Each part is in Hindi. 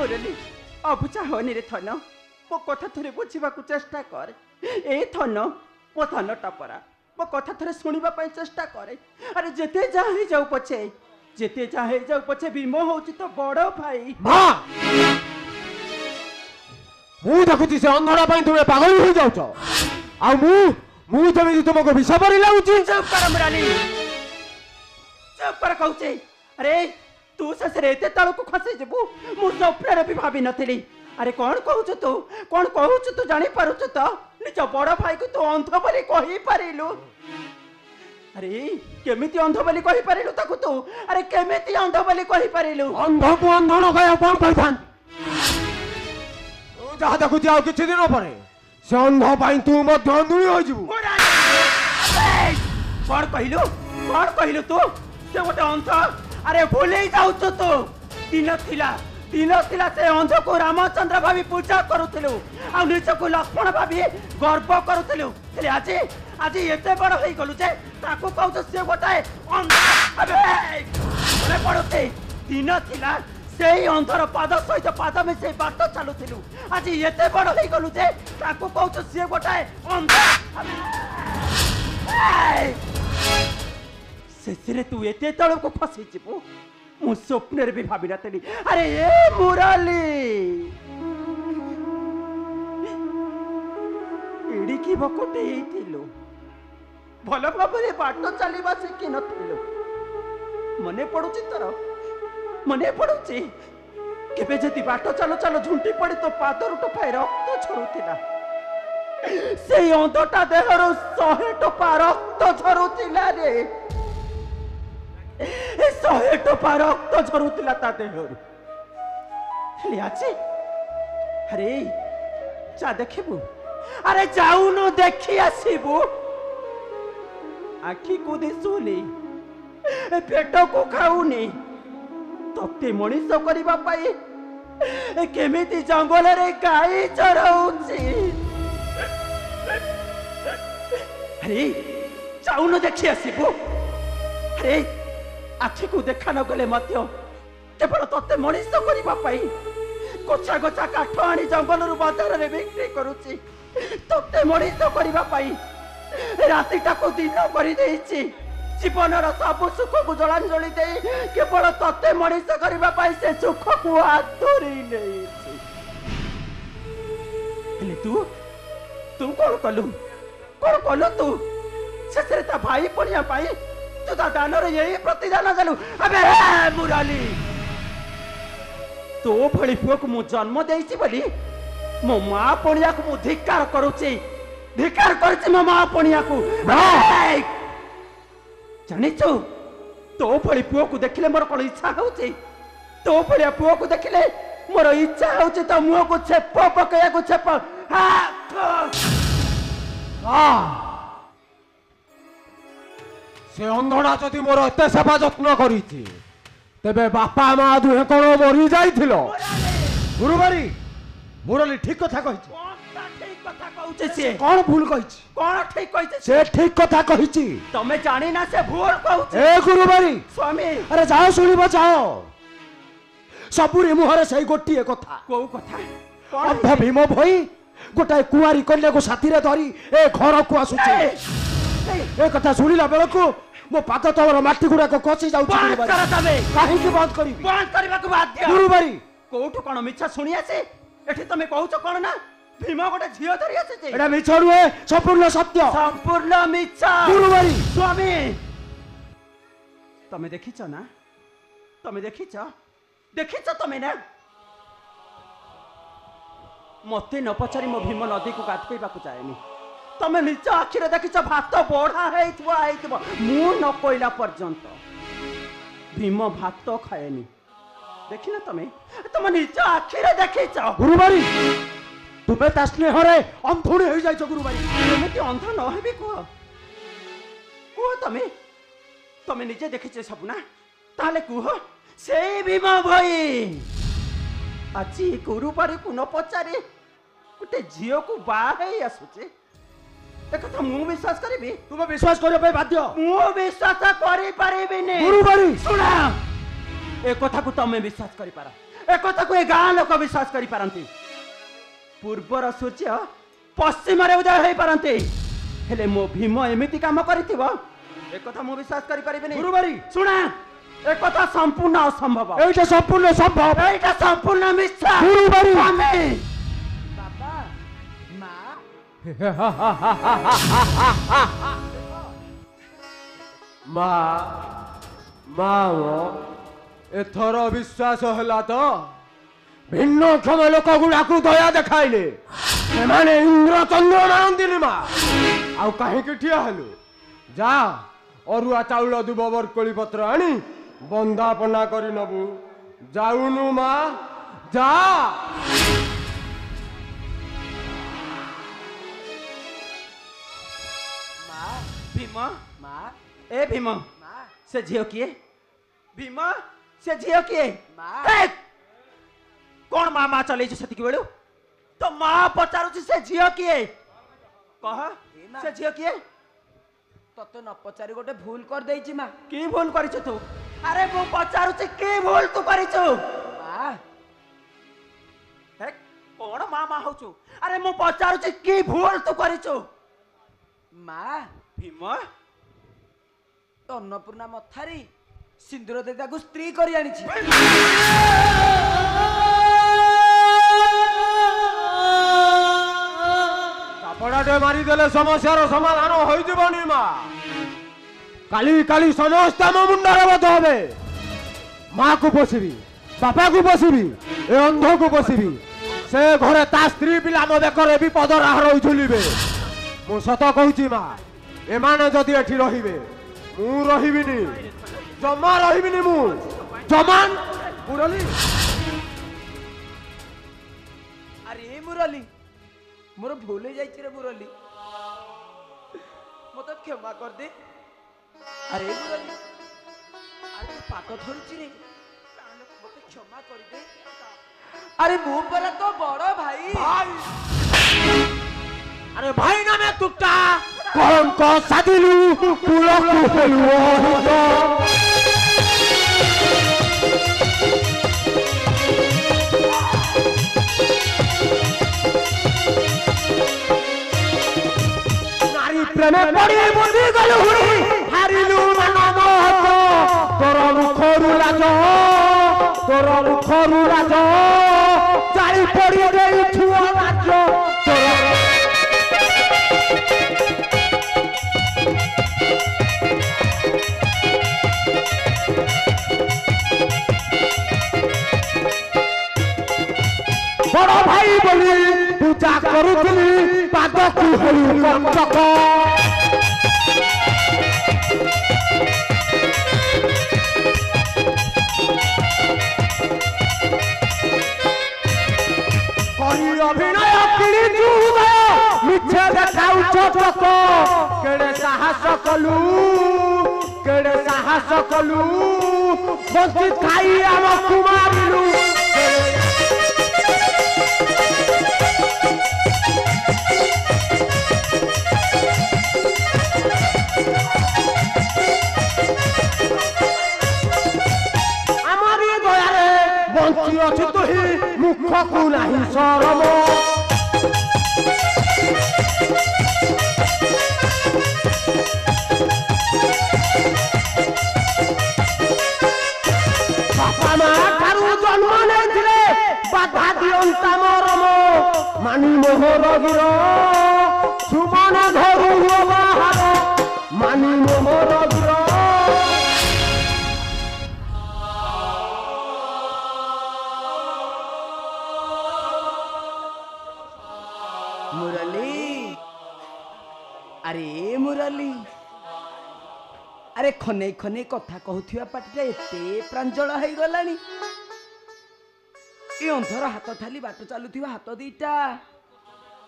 मुरली अबुझा होनी रे थन मो कथा थरे बुझीबा को चेष्टा कर ए थन मो थन टपरा मो कथा थरे सुनिबा पई चेष्टा करे अरे जेते जा हे जाऊ पछे भीम होची तो बड़ भाई मां मु देखुची से अंधड़ा पई तुमे पागल हो जाउछ आ मु जमी तुमको विष परि लाउची चुप कर मुरली चुप कर कहूचे अरे तू ससरे एते तळ को खसे जेबू मु स्वप्न रे भी भाबी नथिली अरे कौन कहूच तू जानी पारुच तो निज बड़ भाई को तू अंध बोली कहि पारिलु अरे केमिति अंध बोली कहि पारिलु ताकू तू अरे केमिति अंध बोली कहि पारिलु अंध को अंधण कया कोन कहथान तू जहा देखु जाओ किछि दिन परे से अंध पाई तू मध्य अंधुई हो जिवु कौन कहिलु तू से गोटे अंध अरे भूले जाउछ तू दिन थिला से अंध को रामचंद्र भाभी पूजा करुथिलु आ निज को लक्ष्मण भाभी गर्व करुथिलु हेले आज एते बड़ होई गलु जे ताको कहू से गोटाए अंध अबे पड़ते दिन थिला सेई अंधर पाद सहित पाद में से बाट चलुथिलु आज एते बड़ होई गलु जे ताको कहू से गोटाए अंध से तू एते तळ को फसी जिबु मु स्वप्न भी भाभी नथली अरे ए मुरली एडी की बकोटे हेतिलो भल भाबरे बाट चलीबा शिखि नथिलो मने पडुची तोर मने पडुची केबे जति बाट चलो चलो झुंटी पड़ी तो पादर टोपाए रक्त झरुथिला से अंधटा देहरो 100 टोपा रक्त झरुथिला रे 100 टोपा रक्त झरुथिला ता देहरु हेले आछि अरे जा देखिबु अरे जाउनु देखि आसीबु आखी को दिसुनी पेट को खाउनी तते मनीष करिबा पाई केमिति जंगल रे गाई चराउछि अरे जाउनु देखि आसीबु अरे आखी को देखा न गले मध्य केवल तते मनीष करिबा पाई गोछा गोछा काठ आनी जंगल रु बाजार रे बिक्री करूची तते मनीष करिबा पाई रातिटा को दिन करि देइची जीवनर सब सुख को जलांजलि दे केवल तते मनीष करिबा पाई से सुख को आतुरी लेइची हेले तू कोन कलु तू सेसरे ता भाई पड़िया पाई तू ता दान रे यही प्रतिदान देलु अबे मुरली तो भली पुओ को मु जन्म देइची बोली मो मां पणिया को मु धिक्कार करूची मो मां पणिया को जानिचु तो भली पुओ को देखिले मोर कोन इच्छा होची तो भली पुओ को देखिले मोर इच्छा होची तो मुंह को छेप पकया को छेप से अंधड़ा जदि मोर एते सेवा जत्न करिछि तेबे बापा मां दुहे कोन मरि जाइथिलो गुरुबारी मुरली ठीक कथा कहिछि कौन भूल कहिछि कौन ठीक कहिछि से ठीक कथा कहिछि तमे जानि ना से भूल कहउछि ए गुरुबारी स्वामी अरे जाओ सुनिबो जाओ सबुरी मुहरे सही गोटिए कथा को कथा अंध भीम भई गोटाए कुआरी कन्या को साथी रे धरी ए घर को आसुछि ए कथा सुनिला बेल को मो पाद तवर माटी गुडा को कछि जाउछि गुरुबारी कर तमे काहे के बंद करबी बंद करबा को बाध्य गुरुबारी कोठो कोन मिच्छा सुनि आसे एठी तमे कहउछ कोन ना भीम गोटे झियो धरि आसे एटा मिछ रुए संपूर्ण सत्य संपूर्ण मिच्छा गुरुबारी स्वामी तमे देखिछ ना तमे देखिछ तमे ना मते न पचारी मो भीम नदी को गाधेबा को जाएनी तमे निज आखिरे देखिछ भात बढा हेइथबो मु न कोइला पर्यंत भीम भात खाएनी देखिना तमे निज आखिरे देखिछ गुरुबारी तुमे ता स्नेहरे अंधुणी हो जाइछ गुरुबारी एमिति अंध न हेबे कुह तमे निजे देखिछ सब ना ताले कुह से भीम भाई আজি गुरुबारी को न पचारे गोटे झील को बाहे आसुचे एक मु विश्वास करी तुम विश्वास करबे बाध्य मु विश्वास करी पारिबिनी गुरुबारी सुना ए कथा को तमे विश्वास करी पारा एक को ए गाँ लोक विश्वास करि पारंती पूर्वर सूर्य पश्चिम उदय हो पारंती हेले मो भीम एमिति काम करिथिबो एक कथा मु विश्वास करि परिबेनी गुरुबारी सुना एक कथा संपूर्ण असंभव एटा संपूर्ण संभव एटा संपूर्ण मिथ्या गुरुबारी बाबा माँ एथर विश्वास है तो भिन्नक्षम लोक गुड़ा दया देखाइले से इंद्र चंद्र मानती माँ आउ कहीं ठिया हेलु जा अरुआ चाउल दुब बरकोली पत्र आनी बंदापना करी नबु जाउनु माँ जा भीम माँ ए भीम माँ से झियो किए भीम से झियो किए माँ ए कौन माँ माँ चले सेतिक बेलू तो माँ पचारू से झियो किए कह माँ। से झियो किए तत न पचारि गोटे भूल कर देइछि माँ की भूल करिछु तू अरे मु पचारू की भूल तू करिछु माँ हे कौन माँ माँ होछु अरे मु पचारू की भूल तू करिछु माँ भीम अन्नपूर्णा मथारी सिंदूर दे ताकू स्त्री करी आनिछि चापड़ाटे मारिदेले समस्यार समाधान हो जीवनी माँ काली काली समस्त मो मुंडर बध हे माँ को पोषिबी बापा को पोषिबी ए अंध को पोषिबी से घरे ता स्त्री पिला मो बेकर विपद राहर झुलिबे मु सत कहूची माँ एमाने जदि एठी रहिबे मु रहिबिनी जमा रहिबिनी मु जमान मुरली अरे मुरली मोर भूल हो जाइछि रे मुरली मते क्षमा कर दे अरे मुरली अरे पाट धरिछि रे मते क्षमा कर दे अरे मु पर तो बड़ भाई अरे भाई नामे तुटा कलंक साधिलु कुलकु हेलु नारी प्रेम पड़ी बुद्धि गलु हुई हारिलु मानव तोर मुखरु लाज चाली पड़ी गई छुआ लाज बड़ भाई बोली पूजा करुली पाद को कंटक करी अभिनय किणी मिछे देखाऊ चटक केड़े साहस कलु बंची खाई आम कुमारिलु बंची अच्छी तो ही मुख को नहीं शरम बापा माँ ठारू जन्म नहीं बाधा दियंता मरम मानी मोहर गिर सुमन धरू बाहर मानी मोहर गिर मुरली अरे मुरली अरे खने खने कथा कहूथिबा पाटिटा एते प्रांजल हो गलानी ए अंधर हाथ थाली बाट चलुथिबा हाथ दीटा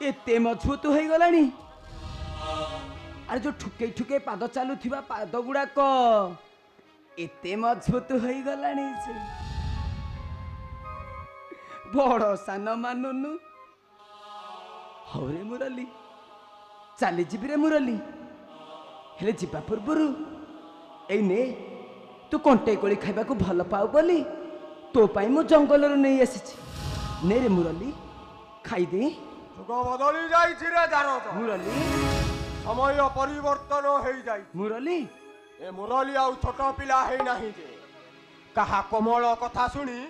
एते मजबूत हो गलानी अरे जो ठुके ठुके पाद चलुथिबा पाद गुड़ाक एते मजबूत हो गलानी से बड़ सान मानुनु हौरे मुरली चली जीवी रे मुरली हेले जीवा पूर्व एने तू कंटे कोली खाइबा को भल पाऊ बोली तो पाई मु जंगल नहीं आसी ने रे मुरली खाई दे जुग बदली जाइछि रे जानो मुरली समय परिवर्तन हेई जाई मुरली ए मुरली आउ छोट पिला हेई नाही जे कहा कोमल कथा सुनी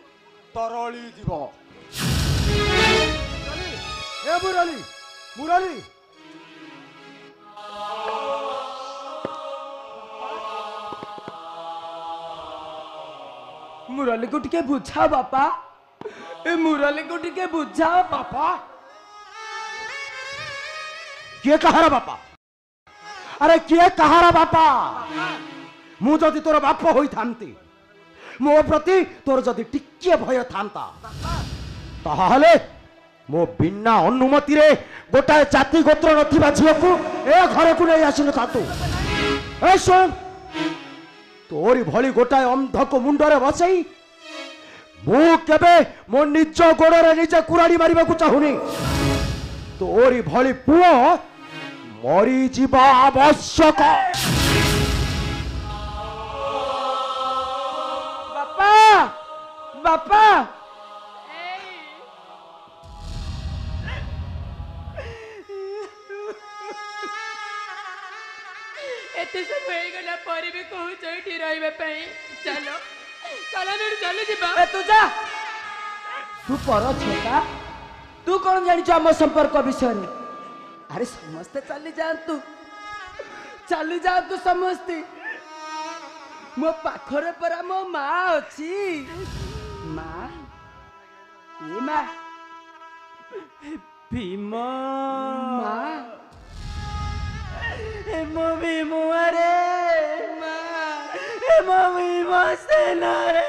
तरली जीव ए मुरली मुरली मुरली को टिके बुझा बापा ए मुरली को टिके बुझा बापा किए कहारा बापा अरे किए कहारा बापा मु जदि तोर बाप होई थांती मो प्रति तोर जदि टिके भय थांता ताहाले मो बिना अनुमति रे गोटाए जाति गोत्र नथिबा झियो को ए घर को नै आसिन थातु ए सुन तोरी भली गोटाए अंध को मुंडरे बसई मु केबे मो निज गोड़रे निजे कुराड़ी मारिबा को चाहुनी तोरी भली पुओ मरी जीवा आवश्यक बापा बापा एते सब होई गला पर भी कहू चैठी रहबे पई चलो चलो न चलो जीवा ए तू जा तू पर छेका तू कौन जानी हम संपर्क विषय रे अरे समस्ते चली जा तू समस्ते मो पाखरे परा मो माँ अच्छी माँ ये माँ भीम माँ मो भीम रे माँ मो भीम सेना रे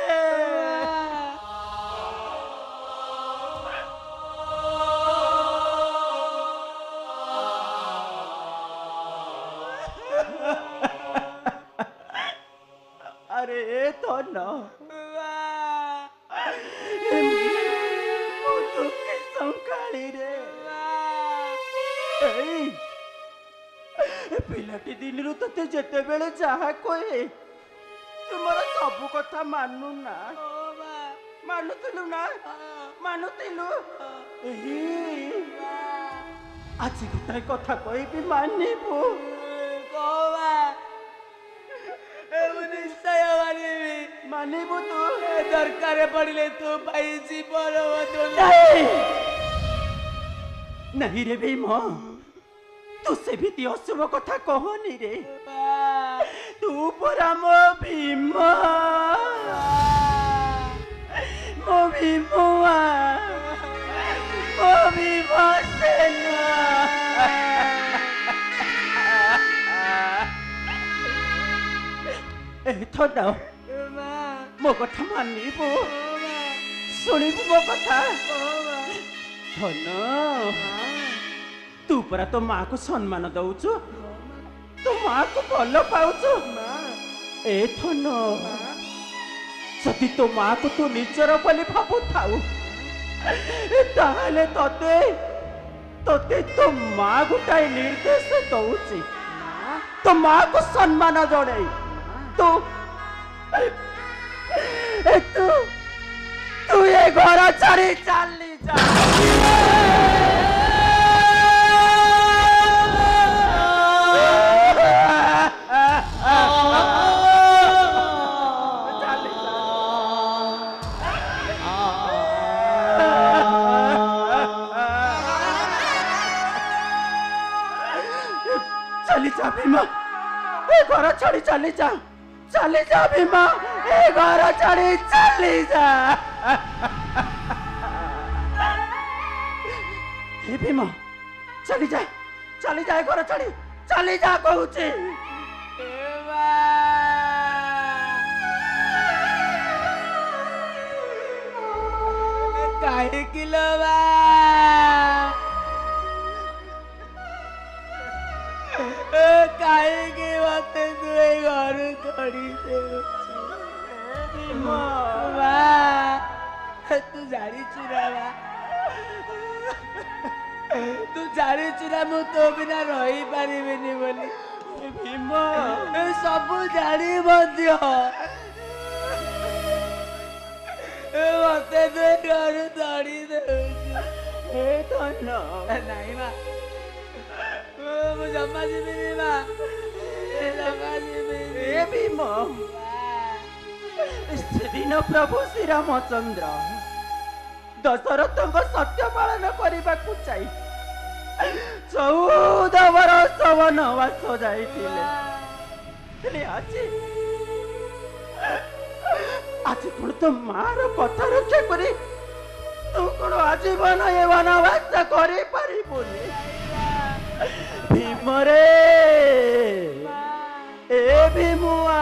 अरे तो न संकाली रे पिलाटी दिन रु तते जेते बेले जहा कहे तुमर सब कथा मानु ना मानुतिलु ना मानुतिलु आज गोटाए कथा कहबी मानिबु निश्चय मानिबु तू दरकार पड़े तू भाई जीवन नहीं रे भीम तू से भी अशुभ कथा कहनी रे तू परा मो भीम मो भीमुआ मो भीम सेना एथर मो कथा मानिबु शुणिबु मो कथा धन तू परा तो माँ को सम्मान दउछु तो माँ को भल पाउछु एथन जदि तो माँ को तू निजर बोली भाबु थाउ ताहले तते तते तो माँ गोटाए निर्देश दउछि तो माँ को सम्मान जणे तू तू तू ये घर छाड़ी चली जा चली जा भीमा ए घर छाड़ी चली जा भीमा ए घर छाड़ी चली जा हे भीमा चली जा घर छाड़ी चली जा कहूची काहे किलोवा काहे के बाते तू घर छोड़ी से तू जानी चुरावा तू जानी चुरा मु तो बिना रही पारिबिनी बोली भीम सब जानी मध्य ତୁ ଘରୁ ତଡ଼ି ଦେଉଛୁ। ଏ ଧନ ନାଇଁ ମା, ମୁଁ ଜମା ଯିବିନି ମା, ଜମା ଯିବିନି। ଏ ଭୀମ ସେଦିନ ପ୍ରଭୁ ଶ୍ରୀରାମଚନ୍ଦ୍ର ଦଶରଥଙ୍କ ସତ୍ୟ ପାଳନ କରିବାକୁ ଯାଇ 14 ବର୍ଷ ବନବାସ ଯାଇଥିଲେ। ହେଲେ ଆଜି କଣ ତ ମାର କଥା ରକ୍ଷା କରି ତୁ କଣ ଆଜୀବନ ଏ ବନବାସ କରିପାରିବୁନି? ଭୀମରେ ଏ ଭୀମୁଆ,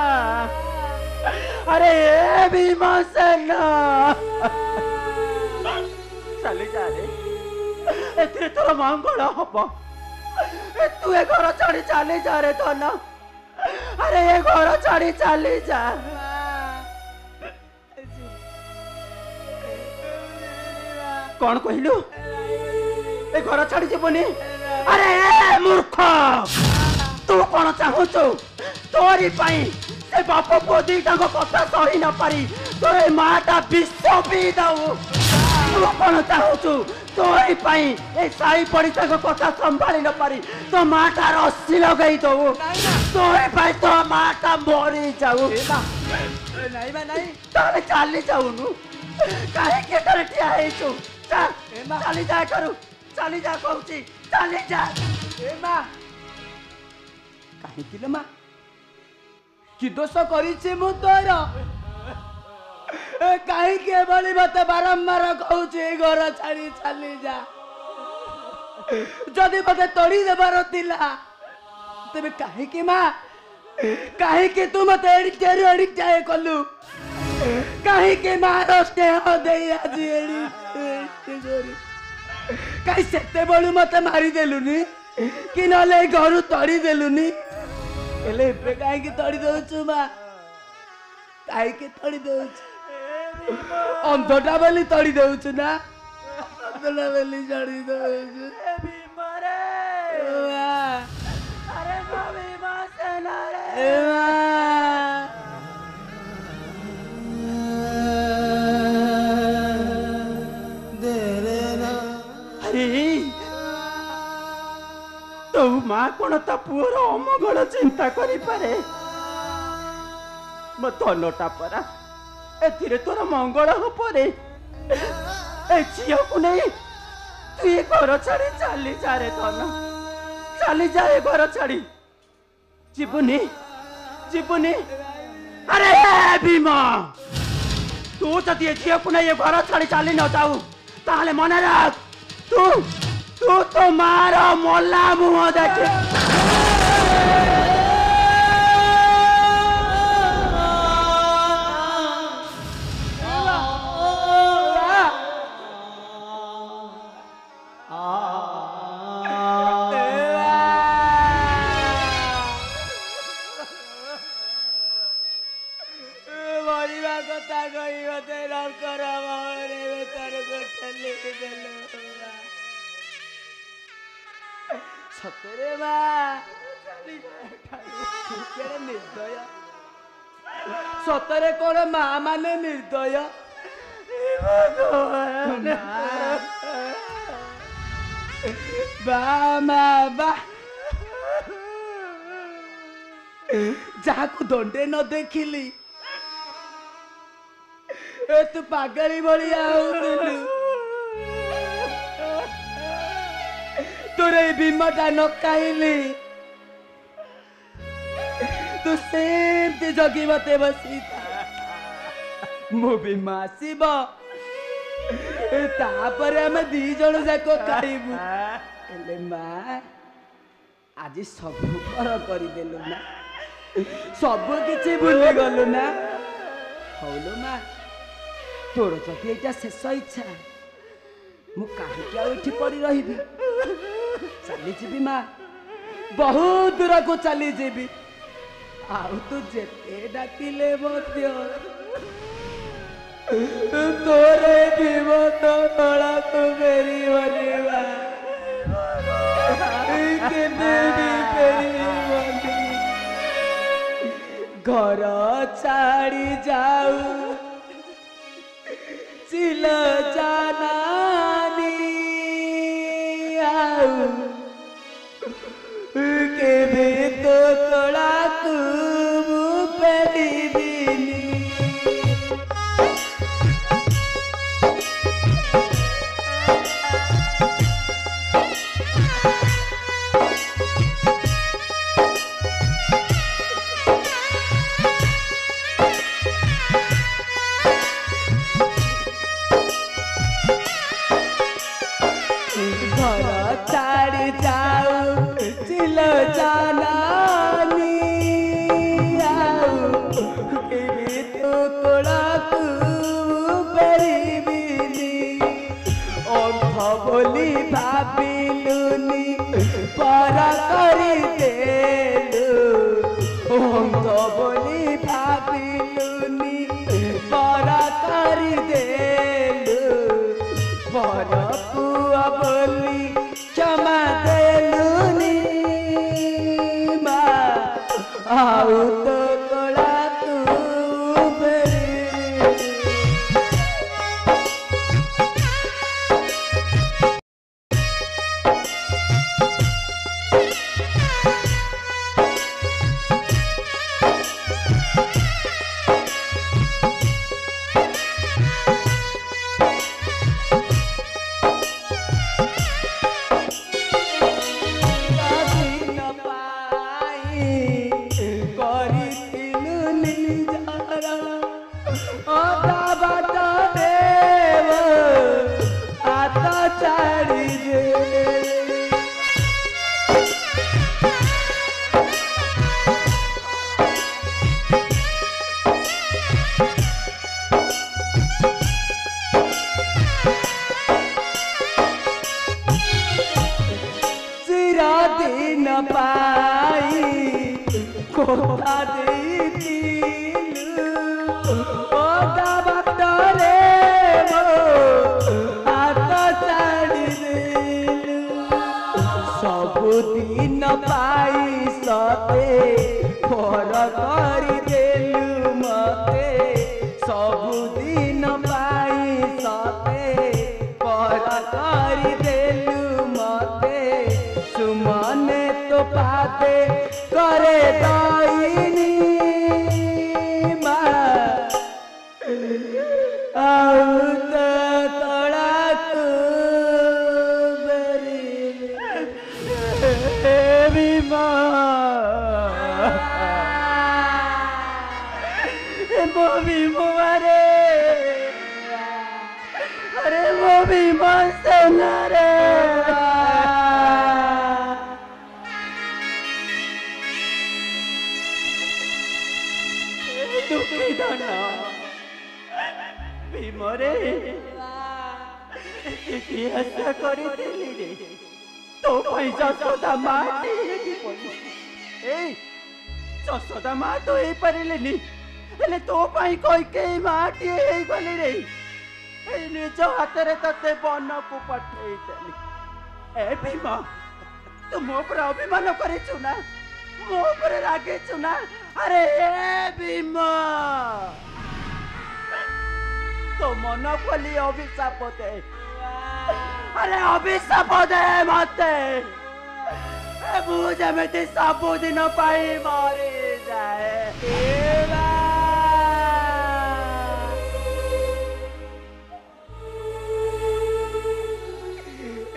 ଆରେ ଏ ଭୀମସେନ ଚାଲି ଯା ରେ, ଏଥିରେ ତୋର ମଙ୍ଗଳ ହବ। ତୁ ଏ ଘର ଛାଡି ଚାଲି ଯା ରେ ଧନ, ଆରେ ଏ ଘର ଛାଡି ଚାଲି ଯା। କଣ କହିଲୁ? ଏ ଘର ଛାଡି ଯିବୁନି? ଆରେ ଏ ମୂର୍ଖ, ତୁ କଣ ଚାହୁଁଛୁ? ତୋରି ପାଇଁ ସେ ବାପ ପୁଅ ଦିଟାଙ୍କ କଥା ସହି ନ ପାରି ତୋର ଏ ମାଟା ବିଷ ପିଇ ଦଉ। ତୁ କଣ ଚାହୁଁଛୁ? ତୋରି ପାଇଁ ଏ ସାହି ପଡିଶାଙ୍କ କଥା ସମ୍ଭାଳି ନ ପାରି ତୋ ମାଟା ରସି ଲଗେଇ ଦଉ। ତୋରି ପାଇଁ ତୋ ମାଟା ମରି ଯାଉ। ନାଇଁ ମା ନାଇଁ, ତାହେଲେ ଚାଲି ଯାଉନୁ, କାହିଁକି ଏଠାରେ ଠିଆ ହେଇଛୁ? ଚାଲି ଯା କରୁ, ଚାଲି ଯା କହୁଛି, ଚାଲି ଯା। ଏ ମା, କାହିଁକି ଲୋ ମା, କି ଦୋଷ କରିଛି ମୁଁ ତୋର? କାହିଁକି ଏଭଳି ମତେ ବାରମ୍ବାର କହୁଛି ଏ ଘର ଛାଡି ଚାଲି ଯା? ଯଦି ମତେ ତୋଡ଼ି ଦେବାର ଥିଲା ତେବେ କାହିଁକି ମା, କାହିଁକି ତୁ ମତେ ଏଡ଼ିଟାରୁ ଏଡ଼ିଟାଏ କଲୁ? କାହିଁକି ମାର ସ୍ନେହ ଦେଇ ଆଜି କାହିଁ ସେତେବେଳୁ ମତେ ମାରିଦେଲୁନି କି ନହେଲେ ଘରୁ ତଡ଼ି ଦେଲୁନି? ହେଲେ ଏବେ କାହିଁକି ତଡ଼ି ଦଉଛୁ ମା? କାହିଁକି ତଡ଼ି ଦଉଛୁ? ଅନ୍ଧଟା ବୋଲି ତଡ଼ି ଦଉଛୁ ନା? ଅନ୍ଧଟା ବୋଲି ତଡ଼ି ଦଉଛୁ? ଆରେ ଭୀମସେନ ଏ ମା, ତୋ ମା କଣ ତା ପୁଅର ଅମଙ୍ଗଳ ଚିନ୍ତା କରିପାରେ? ମୋ ଧନଟା ପରା, ଏଥିରେ ତୋର ମଙ୍ଗଳ ହବରେ। ଏ ଝିଅକୁ ନେଇ ତୁ ଏ ଘର ଛାଡି ଚାଲି ଯା ରେ ଧନ, ଚାଲି ଯା ଏ ଘର ଛାଡି। ଯିବୁନି, ଯିବୁନି? ଆରେ ଭୀମ, ତୁ ଯଦି ଏ ଝିଅକୁ ନେଇ ଏ ଘର ଛାଡି ଚାଲି ନ ଯାଉ ତାହେଲେ ମନେ ରଖ, ତୁ ତୁ ତ ମାର ମଲା ମୁହଁ ଦେଖେ। ମରିବା କଥା କହି ମତେ ନର୍କର ମହଳରେ ଭିତରକୁ ଠେଲିଦେଲୁ। ସତରେ ମା, କେଡ଼େ ନିର୍ଦ୍ଦୟ! ସତରେ କଣ ମା ମାନେ ନିର୍ଦ୍ଦୟ? ବା ମା ବା, ଯାହାକୁ ଦଣ୍ଡେ ନ ଦେଖିଲି ତୁ ପାଗଳି ଭଳିଆ ହଉଥିଲୁ। ତୋର ଏଇ ଭୀମଟା ନ ଖାଇଲି ତୁ ସେମିତି ଜଗି ମତେ ବସିଥା। ମୋ ଭୀମ ଆସିବ, ତାପରେ ଆମେ 2 ଜଣ ଯାକ ଖାଇବୁ। ହେଲେ ମା, ଆଜି ସବୁ ପର କରିଦେଲୁ ନା, ସବୁ କିଛି ଭୁଲିଗଲୁ ନା? ହଉଲୋ ମା, ତୋର ଯଦି ଏଇଟା ଶେଷ ଇଚ୍ଛା, ମୁଁ କାହିଁକି ଆଉ ଏଠି ପଡ଼ି ରହିବି? ଚାଲିଯିବି ମା, ବହୁତ ଦୂରକୁ ଚାଲିଯିବି। ଆଉ ତୁ ଯେତେ ଡାକିଲେ ମଧ୍ୟ ତୋର ଭୀମ ତ ତଳକୁ ଫେରିବନି ମା, କେବେ ବି ଫେରିବନି। ଘର ଛାଡ଼ି ଯାଉ ଚିଲ বেরিবিনি অন্ধ বলি ভাবিলুনি পর করি দেলু অন্ধ বলি ভাবিলুনি পর করি দেলু পর পুয়া বলি ক্ষমা দেলুনি মা আউ তো কলা তু दिन पाई कोता देतिलु ओदा बाटरे मो हाथ छाड़ी देलु सब दिन पाई सते पर करी देलु मते सब दिन पाई सते पर करी देलु मते सुमने तो पाते करे दाइनी मा आउ तो तोड़ा को बेरी मा मोबी मोरे अरे मोबी मस्त रे दुखी दाना भीमरे इतिहास करिथिली रे तो पई जसोदा माटी ए जसोदा मा तो ए परिलेनी हेले तो पई कोई के माटी हे गली रे ए निज हाथ रे तते बन को पठेई देली ए भीम तू मो पर अभिमान करिछु ना मो पर रागेछु ना अरे ए भीम तो मन खोली अभिशाप दे अरे अभिशाप दे मते मुझे में सबुदिन पाई मरी जाए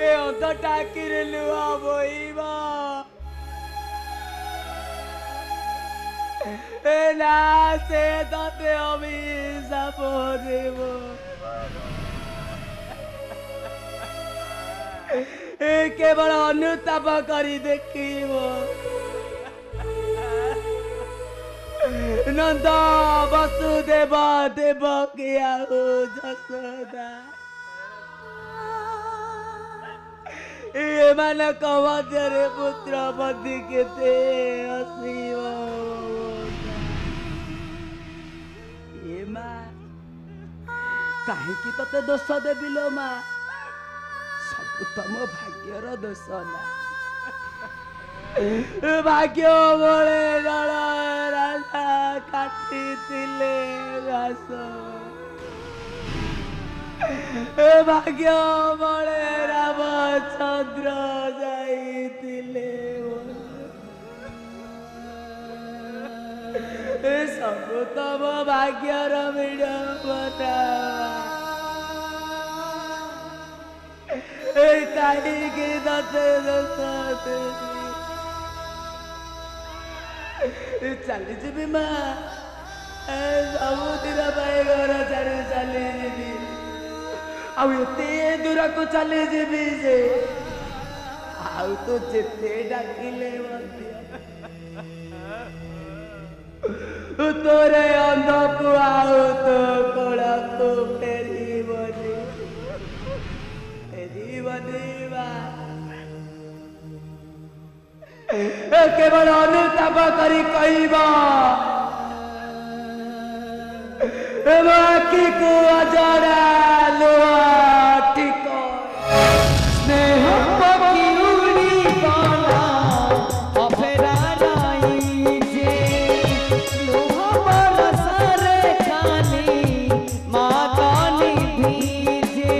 ए अंत टाकिर लुआ बोईबा ए ना से तते अभिशाप देबो ए केवल अनुताप करी देखिबो नंद वसुदेव देवकी आउ जसोदा ए मानक मध्यरे पुत्र पति केते हसीब ए मा काहे तते दोष देबी लो मा सब तम भाग्यर दोष ना भाग्य बड़े जल राजा काटी तिले घास भाग्य बड़े रामचंद्र जाइतिले सब तम भाग्यर विडंबना कहीं दते चली जी माँ सबुदिन घर छाड़ी चली जी आते दूर को चली जी से आउ तो जिते डाकिले तोरे अंध को आउ तो केवल अनुताप करी कहबा बाकी को अजरा लुआ ठीक स्नेह पकी उड़ी गला अफेरा नहीं जे लोह बरसरे खाली मातानी भीजे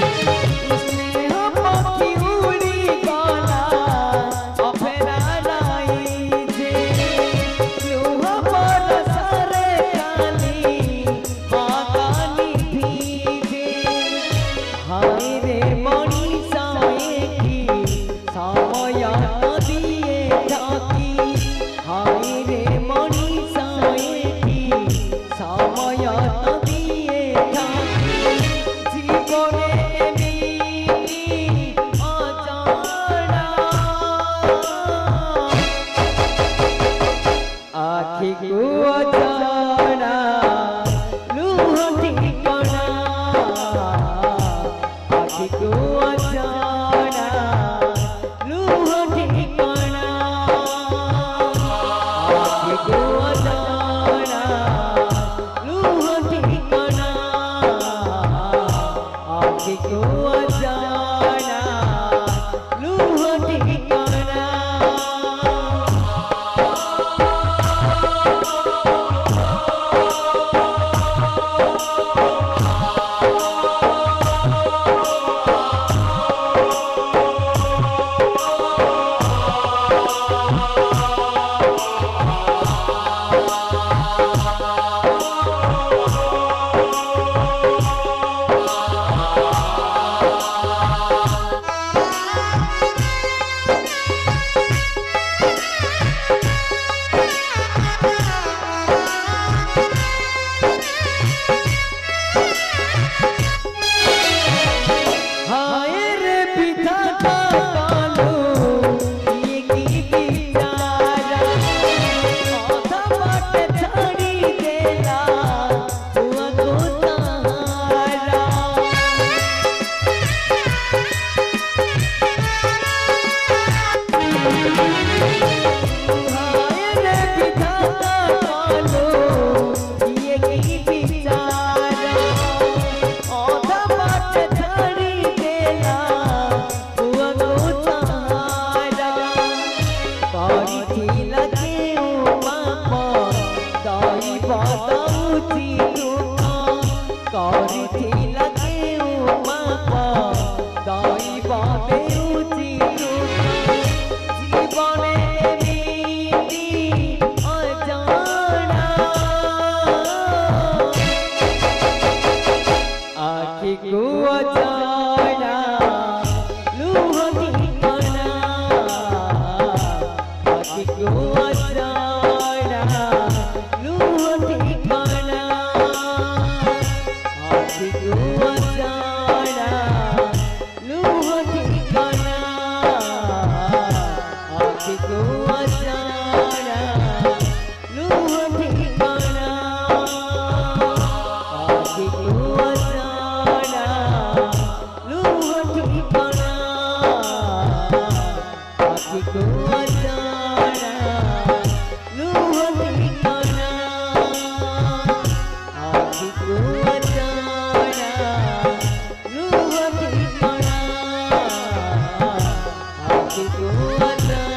स्नेह पकी उड़ी गला अफेरा नहीं जे लोह बरसरे खाली मातानी भीजे हाय रे मनीषा की समय दिए ढाकी हाय रे मनीषा की समय दिए ढाकी जीवने एमिति अजाना आखि को अजाना लूह ठिकाना आखि को अजाना लूह ठिकाना आखि को अजाना लूह ठिकाना आखि को अजाना लूह ठिकाना हाय रे विधाता कालो ये की बिचारा आधा बाट छाड़ी देला हुआ को तारा हाय रे विधाता कालो ये की बिचारा आधा बाट छाड़ी देला हुआ को तारा करिथिला केउ पाप दाई बताउची दुख करिथिला केउ पाप दाई बताउची दुख जीवने एमिति अजाना आखि को अजाना लूह ठिकाना आखि को अजाना लूह ठिकाना आखि को अजाना लूह ठिकाना आखि को अजाना लूह ठिकाना आखि को अजाना लूह ठिकाना आखि को अजाना लूह ठिकाना आखि को अजाना लूह ठिकाना आखि को अजाना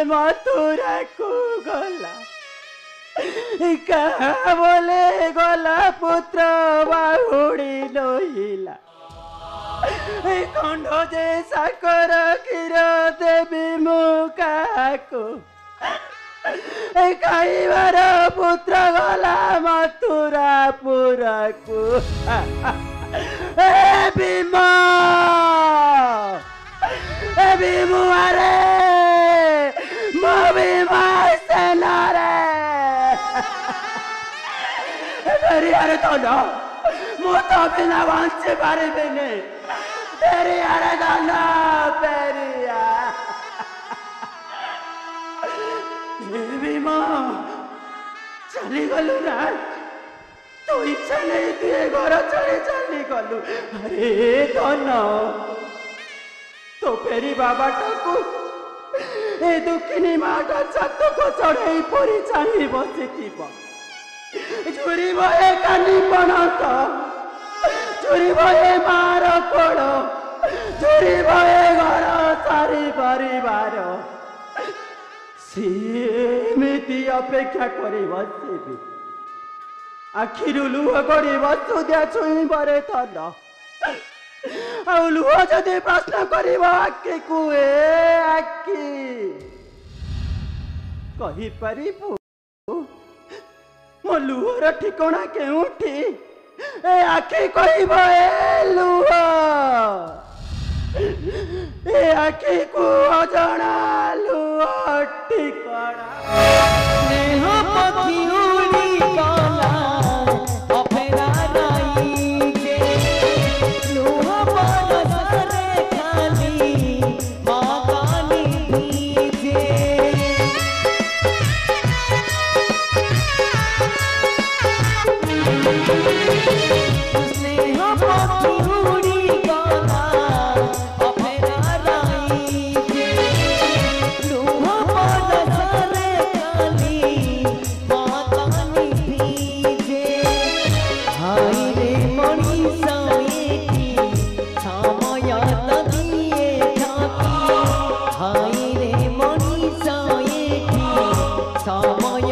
मथुरा को गला कहा बोले गला पुत्र बाहुड़ी लोहिला खंड जे साकर क्षीर देवी मुका को खाइबार पुत्र गला मथुरा पुरा को ए भीमा अरे भीमा सेना रे मेरी अरे तो ना मुझे बिना वांचे बारे में नहीं तेरी अरे दाना पेरिया भीमा चली गलु ना तो इच्छा नहीं दिए घर चली चली गलु अरे तो ना तो फेरी बाबा टाकू ए दुखिनी माटा छत को चढ़ई परी चाही बसिथिबा चुरी बहे कानी पणत चुरी बहे मार कोड़ चुरी बहे घर सारी परिवार सेमिति अपेक्षा करी बसिबी आखिरु लुह गड़ी बसुदिया छुई बरे थन ଆଉ ଲୁହ ଯଦି ପ୍ରଶ୍ନ କରିବ ଆଖିକୁ ଆଖି କହିପାରିବୁ ମୋ ଲୁହର ଠିକଣା କେଉଁଠି ଏ ଆଖି କହିବ ଏ ଲୁହ ଏ ଆଖିକୁ ଅଜଣା ଲୁହ ଠିକଣା स्नेह पखी उड़ी गला अपेरा राई जे लुह बरसरे खाली मागानी भीजे स्नेह पखी उड़ी गला अपेरा राई जे लुह बरसरे खाली मागानी भीजे हाय रे मनीषा एठी समय तदिए ठाकी हाय रे मनीषा एठी समय